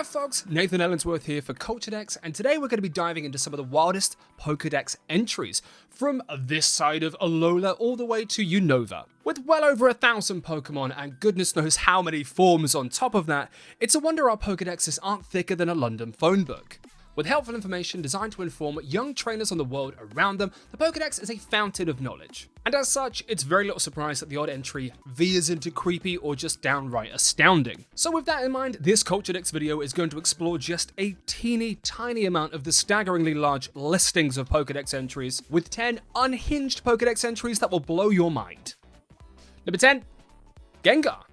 folks, Nathan Ellensworth here for Pokédex, and today we're going to be diving into some of the wildest Pokédex entries, from this side of Alola all the way to Unova. With well over 1,000 Pokemon and goodness knows how many forms on top of that, it's a wonder our Pokédexes aren't thicker than a London phone book. With helpful information designed to inform young trainers on the world around them, the Pokédex is a fountain of knowledge. And as such, it's very little surprise that the odd entry veers into creepy or just downright astounding. So with that in mind, this Pokédex video is going to explore just a teeny tiny amount of the staggeringly large listings of Pokédex entries, with 10 unhinged Pokédex entries that will blow your mind. Number 10, Gengar.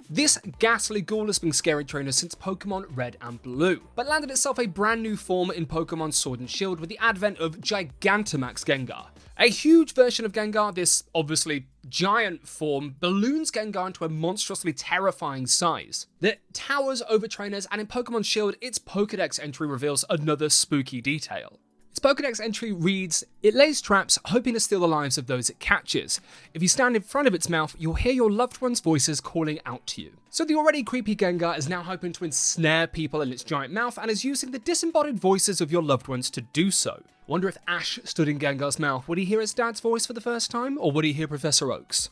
This ghastly ghoul has been scaring trainers since Pokemon Red and Blue, but landed itself a brand new form in Pokemon Sword and Shield with the advent of Gigantamax Gengar. A huge version of Gengar, this obviously giant form, balloons Gengar into a monstrously terrifying size that towers over trainers, and in Pokemon Shield, its Pokédex entry reveals another spooky detail. Its Pokédex entry reads, "It lays traps, hoping to steal the lives of those it catches. If you stand in front of its mouth, you'll hear your loved one's voices calling out to you." So the already creepy Gengar is now hoping to ensnare people in its giant mouth and is using the disembodied voices of your loved ones to do so. Wonder if Ash stood in Gengar's mouth, would he hear his dad's voice for the first time, or would he hear Professor Oak's?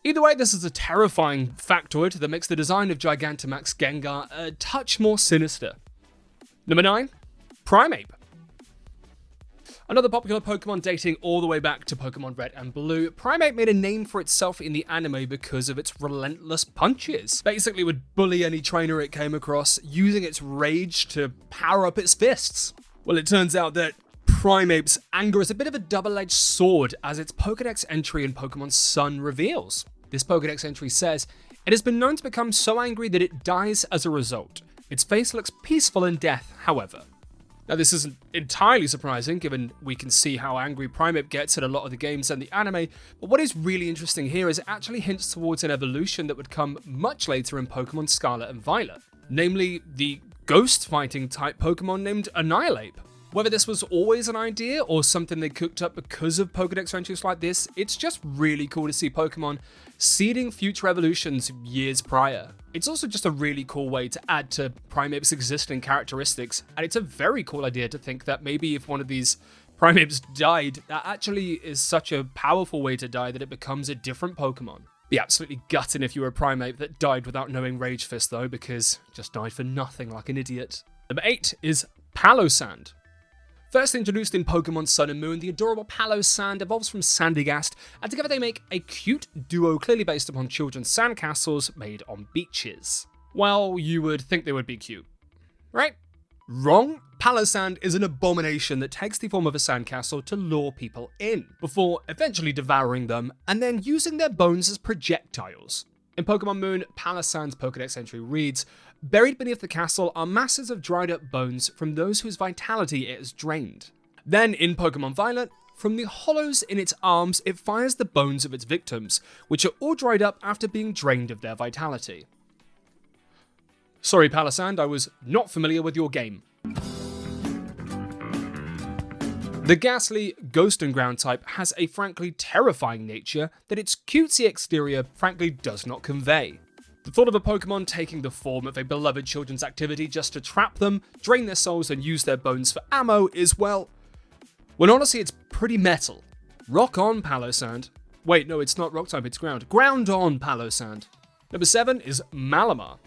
Either way, this is a terrifying factoid that makes the design of Gigantamax Gengar a touch more sinister. Number 9, Primeape. Another popular Pokemon dating all the way back to Pokemon Red and Blue, Primeape made a name for itself in the anime because of its relentless punches. Basically would bully any trainer it came across, using its rage to power up its fists. Well, it turns out that Primeape's anger is a bit of a double-edged sword, as its Pokédex entry in Pokemon Sun reveals. This Pokédex entry says, "It has been known to become so angry that it dies as a result. Its face looks peaceful in death, however." Now, this isn't entirely surprising, given we can see how angry Primeape gets in a lot of the games and the anime, but what is really interesting here is it actually hints towards an evolution that would come much later in Pokemon Scarlet and Violet, namely the ghost-fighting type Pokemon named Annihilape. Whether this was always an idea or something they cooked up because of Pokédex entries like this, it's just really cool to see Pokemon seeding future evolutions years prior. It's also just a really cool way to add to Primeape's existing characteristics, and it's a very cool idea to think that maybe if one of these Primeapes died, that actually is such a powerful way to die that it becomes a different Pokemon. Be absolutely gutting if you were a Primeape that died without knowing Rage Fist though, because just died for nothing like an idiot. Number 8 is Palossand. First introduced in Pokemon Sun and Moon, the adorable Palossand evolves from Sandygast, and together they make a cute duo clearly based upon children's sandcastles made on beaches. Well, you would think they would be cute, right? Wrong. Palossand is an abomination that takes the form of a sandcastle to lure people in, before eventually devouring them, and then using their bones as projectiles. In Pokemon Moon, Palossand's Pokédex entry reads, "Buried beneath the castle are masses of dried up bones from those whose vitality it has drained." Then in Pokemon Violet, from the hollows in its arms, it fires the bones of its victims, which are all dried up after being drained of their vitality. Sorry Palossand, I was not familiar with your game. The ghastly Ghost and Ground type has a frankly terrifying nature that its cutesy exterior frankly does not convey. The thought of a Pokemon taking the form of a beloved children's activity just to trap them, drain their souls and use their bones for ammo is, well, honestly it's pretty metal. Rock on, Palossand. Wait, no, it's not rock type, it's ground. Ground on, Palossand. Number 7 is Malamar.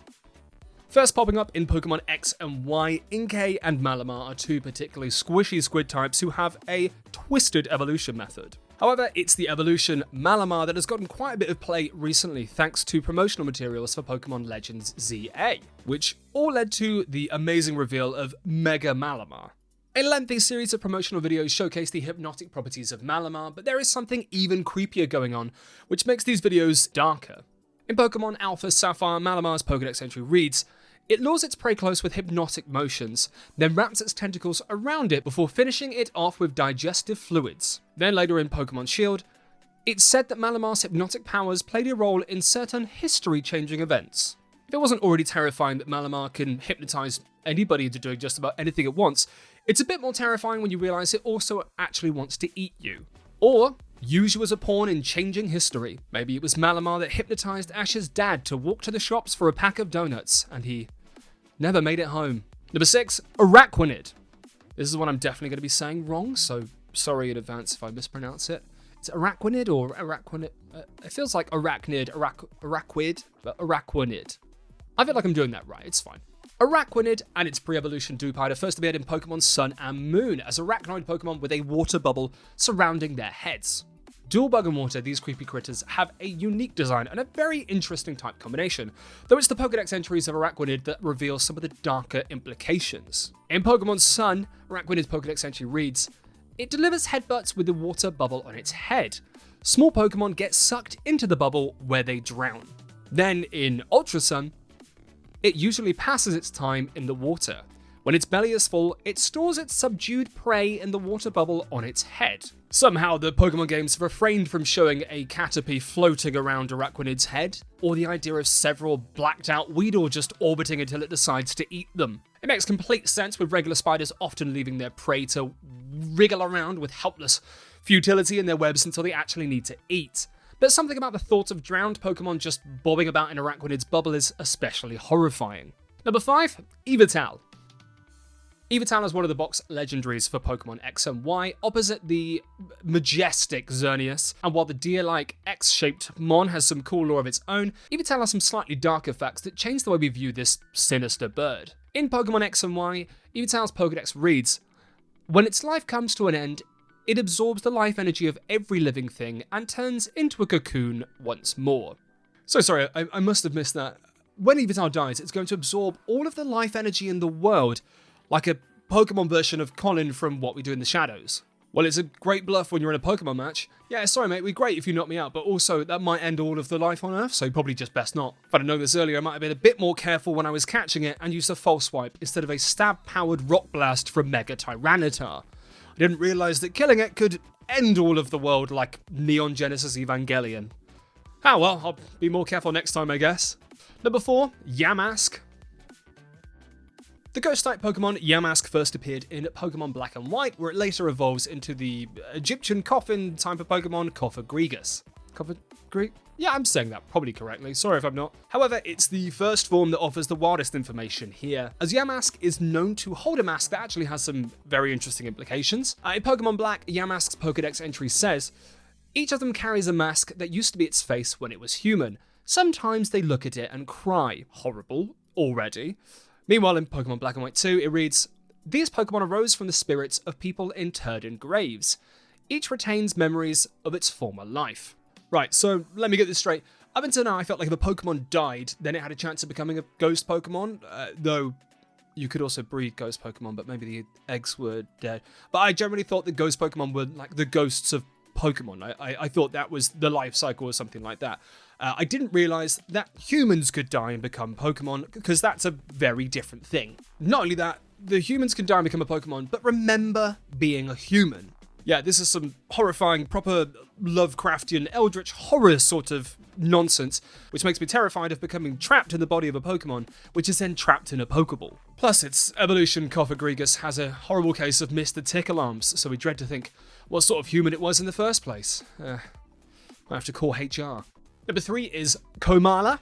First popping up in Pokemon X and Y, Inkay and Malamar are two particularly squishy squid types who have a twisted evolution method. However, it's the evolution Malamar that has gotten quite a bit of play recently thanks to promotional materials for Pokemon Legends ZA, which all led to the amazing reveal of Mega Malamar. A lengthy series of promotional videos showcase the hypnotic properties of Malamar, but there is something even creepier going on, which makes these videos darker. In Pokemon Alpha Sapphire, Malamar's Pokédex entry reads, "It lures its prey close with hypnotic motions, then wraps its tentacles around it before finishing it off with digestive fluids." Then later in Pokemon Shield, it's said that Malamar's hypnotic powers played a role in certain history-changing events. If it wasn't already terrifying that Malamar can hypnotize anybody into doing just about anything it wants, it's a bit more terrifying when you realize it also actually wants to eat you. Or use you as a pawn in changing history. Maybe it was Malamar that hypnotized Ash's dad to walk to the shops for a pack of donuts, and he Never made it home. Number 6, Araquanid. This is one I'm definitely going to be saying wrong, so sorry in advance if I mispronounce it. It's Araquanid or Araquanid? It feels like Arachnid, Araquid, but Araquanid. I feel like I'm doing that right, it's fine. Araquanid and its pre-evolution Dewpider first appeared in Pokemon Sun and Moon as arachnoid Pokemon with a water bubble surrounding their heads. Dual bug and water, these creepy critters have a unique design and a very interesting type combination, though it's the Pokédex entries of Araquanid that reveal some of the darker implications. In Pokemon Sun, Araquanid's Pokédex entry reads, "It delivers headbutts with the water bubble on its head. Small Pokemon get sucked into the bubble where they drown." Then in Ultra Sun, it usually passes its time in the water. When its belly is full, it stores its subdued prey in the water bubble on its head. Somehow, the Pokemon games refrained from showing a Caterpie floating around Araquanid's head, or the idea of several blacked out Weedle just orbiting until it decides to eat them. It makes complete sense with regular spiders often leaving their prey to wriggle around with helpless futility in their webs until they actually need to eat. But something about the thought of drowned Pokemon just bobbing about in Araquanid's bubble is especially horrifying. Number 5, Yveltal. Yveltal is one of the box legendaries for Pokemon X and Y, opposite the majestic Xerneas, and while the deer-like X-shaped Mon has some cool lore of its own, Yveltal has some slightly darker facts that change the way we view this sinister bird. In Pokemon X and Y, Yveltal's Pokédex reads, "When its life comes to an end, it absorbs the life energy of every living thing and turns into a cocoon once more." So sorry, I must have missed that. When Yveltal dies, it's going to absorb all of the life energy in the world, like a Pokemon version of Colin from What We Do in the Shadows. Well, it's a great bluff when you're in a Pokemon match. Yeah, sorry mate, we're great if you knock me out, but also that might end all of the life on Earth, so probably just best not. If I'd have known this earlier, I might have been a bit more careful when I was catching it and used a False Swipe instead of a stab-powered Rock Blast from Mega Tyranitar. I didn't realise that killing it could end all of the world like Neon Genesis Evangelion. Ah well, I'll be more careful next time I guess. Number 4, Yamask. The Ghost-type Pokemon Yamask first appeared in Pokemon Black and White, where it later evolves into the Egyptian coffin type of Pokemon Cofagrigus. Yeah, I'm saying that probably correctly, sorry if I'm not. However, it's the first form that offers the wildest information here, as Yamask is known to hold a mask that actually has some very interesting implications. In Pokemon Black, Yamask's Pokédex entry says, "Each of them carries a mask that used to be its face when it was human. Sometimes they look at it and cry. Horrible, already." Meanwhile, in Pokemon Black and White 2, it reads, "These Pokemon arose from the spirits of people interred in graves. Each retains memories of its former life." Right, so let me get this straight. Up until now, I felt like if a Pokemon died, then it had a chance of becoming a ghost Pokemon, though you could also breed ghost Pokemon, but maybe the eggs were dead. But I generally thought that ghost Pokemon were like the ghosts of Pokemon. I thought that was the life cycle or something like that. I didn't realise that humans could die and become Pokemon, because that's a very different thing. Not only that, the humans can die and become a Pokemon, but remember being a human. Yeah, this is some horrifying, proper Lovecraftian, eldritch horror sort of nonsense, which makes me terrified of becoming trapped in the body of a Pokemon, which is then trapped in a Pokeball. Plus, its evolution Cofagrigus has a horrible case of Mr. Tickle Arms, so we dread to think what sort of human it was in the first place. I have to call HR. Number 3 is Komala.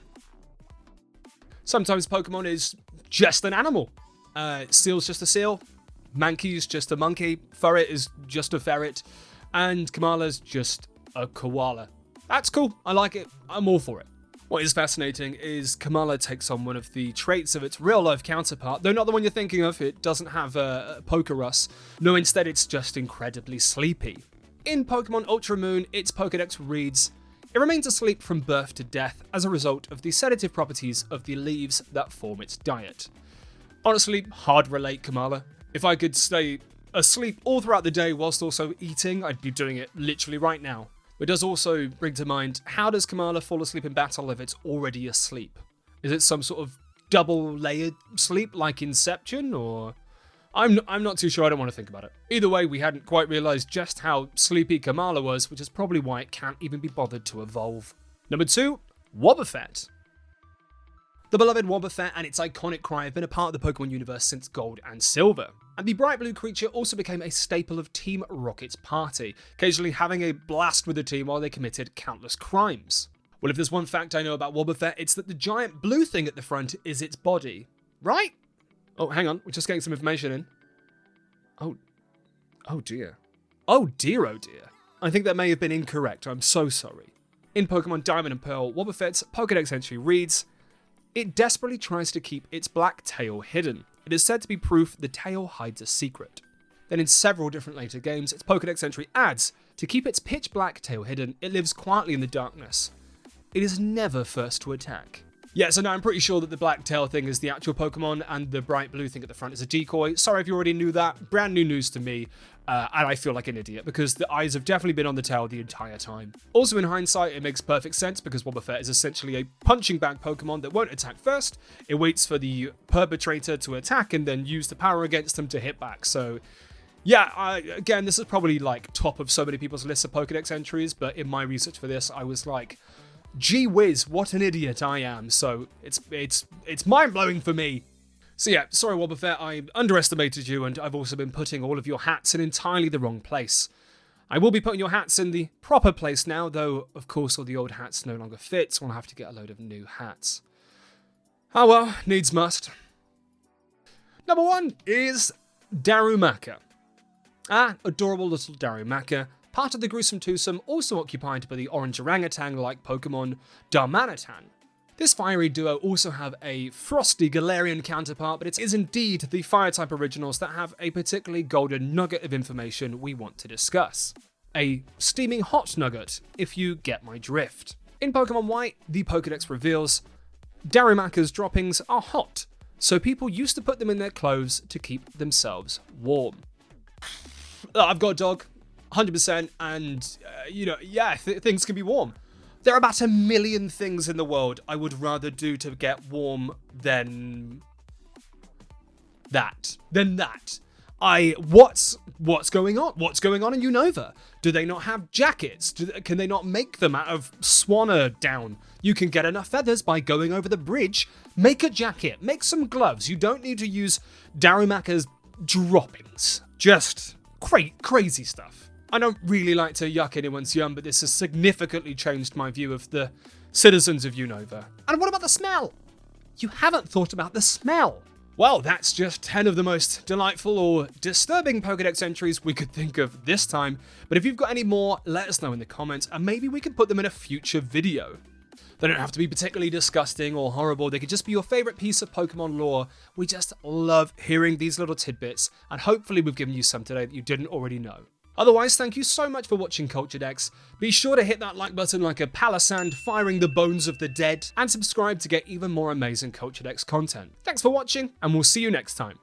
Sometimes Pokemon is just an animal. Seal's just a seal, Mankey's just a monkey, Ferret is just a ferret, and Komala's just a koala. That's cool, I like it, I'm all for it. What is fascinating is Komala takes on one of the traits of its real-life counterpart, though not the one you're thinking of. It doesn't have Pokerus. No, instead it's just incredibly sleepy. In Pokemon Ultra Moon, its Pokédex reads, "It remains asleep from birth to death as a result of the sedative properties of the leaves that form its diet." Honestly, hard relate, Komala. If I could stay asleep all throughout the day whilst also eating, I'd be doing it literally right now. It does also bring to mind, how does Komala fall asleep in battle if it's already asleep? Is it some sort of double-layered sleep like Inception, or... I'm not too sure, I don't want to think about it. Either way, we hadn't quite realised just how sleepy Komala was, which is probably why it can't even be bothered to evolve. Number 2, Wobbuffet. The beloved Wobbuffet and its iconic cry have been a part of the Pokemon universe since Gold and Silver, and the bright blue creature also became a staple of Team Rocket's party, occasionally having a blast with the team while they committed countless crimes. Well, if there's one fact I know about Wobbuffet, it's that the giant blue thing at the front is its body. Right? Oh, hang on. We're just getting some information in. Oh dear. Oh dear, oh dear. I think that may have been incorrect. I'm so sorry. In Pokemon Diamond and Pearl, Wobbuffet's Pokédex entry reads, "It desperately tries to keep its black tail hidden. It is said to be proof the tail hides a secret." Then in several different later games, its Pokédex entry adds, "To keep its pitch black tail hidden, it lives quietly in the darkness. It is never first to attack." Yeah, so now I'm pretty sure that the black tail thing is the actual Pokemon and the bright blue thing at the front is a decoy. Sorry if you already knew that. Brand new news to me, and I feel like an idiot because the eyes have definitely been on the tail the entire time. Also, in hindsight, it makes perfect sense because Wobbuffet is essentially a punching bag Pokemon that won't attack first. It waits for the perpetrator to attack and then use the power against them to hit back. So yeah, again, this is probably like top of so many people's lists of Pokédex entries, but in my research for this, I was like, gee whiz, what an idiot I am. So it's mind-blowing for me. So yeah, sorry Wobbuffet, I underestimated you, and I've also been putting all of your hats in entirely the wrong place. I will be putting your hats in the proper place now, though of course all the old hats no longer fit, so I'll have to get a load of new hats. Oh well, needs must. Number 1 is Darumaka. Adorable little Darumaka, part of the gruesome twosome, also occupied by the orange orangutan-like Pokemon Darmanitan. This fiery duo also have a frosty Galarian counterpart, but it is indeed the Fire-type originals that have a particularly golden nugget of information we want to discuss. A steaming hot nugget, if you get my drift. In Pokemon White, the Pokédex reveals Darumaka's droppings are hot, so people used to put them in their clothes to keep themselves warm. I've got a dog, 100%, and, things can be warm. There are about 1 million things in the world I would rather do to get warm than that. What's going on? What's going on in Unova? Do they not have jackets? Can they not make them out of swanner down? You can get enough feathers by going over the bridge. Make a jacket. Make some gloves. You don't need to use Darumaka's droppings. Just crazy stuff. I don't really like to yuck anyone's yum, but this has significantly changed my view of the citizens of Unova. And what about the smell? You haven't thought about the smell. Well, that's just 10 of the most delightful or disturbing Pokédex entries we could think of this time, but if you've got any more, let us know in the comments, and maybe we can put them in a future video. They don't have to be particularly disgusting or horrible, they could just be your favourite piece of Pokemon lore. We just love hearing these little tidbits, and hopefully we've given you some today that you didn't already know. Otherwise, thank you so much for watching Culturedex. Be sure to hit that like button like a Palossand firing the bones of the dead, and subscribe to get even more amazing Culturedex content. Thanks for watching, and we'll see you next time.